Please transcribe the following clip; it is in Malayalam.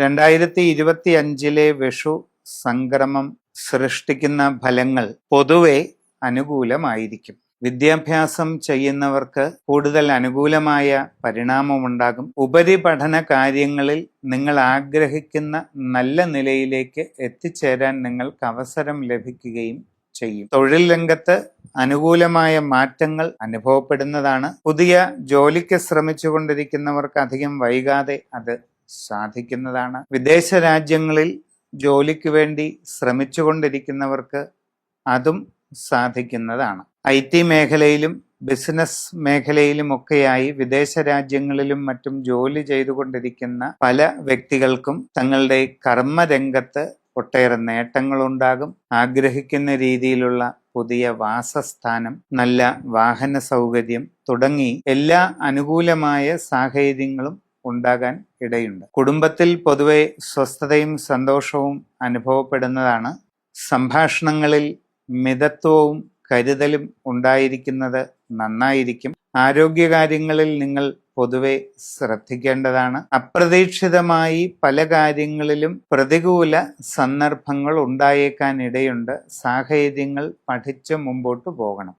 2025 വിഷു സംക്രമം സൃഷ്ടിക്കുന്ന ഫലങ്ങൾ പൊതുവെ അനുകൂലമായിരിക്കും. വിദ്യാഭ്യാസം ചെയ്യുന്നവർക്ക് കൂടുതൽ അനുകൂലമായ പരിണാമമുണ്ടാകും. ഉപരിപഠന കാര്യങ്ങളിൽ നിങ്ങൾ ആഗ്രഹിക്കുന്ന നല്ല നിലയിലേക്ക് എത്തിച്ചേരാൻ നിങ്ങൾക്ക് അവസരം ലഭിക്കുകയും ചെയ്യും. തൊഴിൽ രംഗത്ത് അനുകൂലമായ മാറ്റങ്ങൾ അനുഭവപ്പെടുന്നതാണ്. പുതിയ ജോലിക്ക് ശ്രമിച്ചുകൊണ്ടിരിക്കുന്നവർക്ക് അധികം വൈകാതെ അത് സാധിക്കുന്നതാണ്. വിദേശ രാജ്യങ്ങളിൽ ജോലിക്ക് വേണ്ടി ശ്രമിച്ചുകൊണ്ടിരിക്കുന്നവർക്ക് അതും സാധിക്കുന്നതാണ്. IT മേഖലയിലും ബിസിനസ് മേഖലയിലുമൊക്കെയായി വിദേശ രാജ്യങ്ങളിലും മറ്റും ജോലി ചെയ്തുകൊണ്ടിരിക്കുന്ന പല വ്യക്തികൾക്കും തങ്ങളുടെ കർമ്മരംഗത്ത് ഒട്ടേറെ നേട്ടങ്ങളുണ്ടാകും. ആഗ്രഹിക്കുന്ന രീതിയിലുള്ള പുതിയ വാസസ്ഥാനം, നല്ല വാഹന സൗകര്യം തുടങ്ങി എല്ലാ അനുകൂലമായ സാഹചര്യങ്ങളും ഉണ്ടാകാൻ ഇടയുണ്ട്. കുടുംബത്തിൽ പൊതുവെ സ്വസ്ഥതയും സന്തോഷവും അനുഭവപ്പെടുന്നതാണ്. സംഭാഷണങ്ങളിൽ മിതത്വവും കരുതലും ഉണ്ടായിരിക്കുന്നത് നന്നായിരിക്കും. ആരോഗ്യകാര്യങ്ങളിൽ നിങ്ങൾ പൊതുവെ ശ്രദ്ധിക്കേണ്ടതാണ്. അപ്രതീക്ഷിതമായി പല കാര്യങ്ങളിലും പ്രതികൂല സന്ദർഭങ്ങൾ ഉണ്ടായേക്കാൻ ഇടയുണ്ട്. സാഹചര്യങ്ങൾ പഠിച്ച് മുമ്പോട്ട് പോകണം.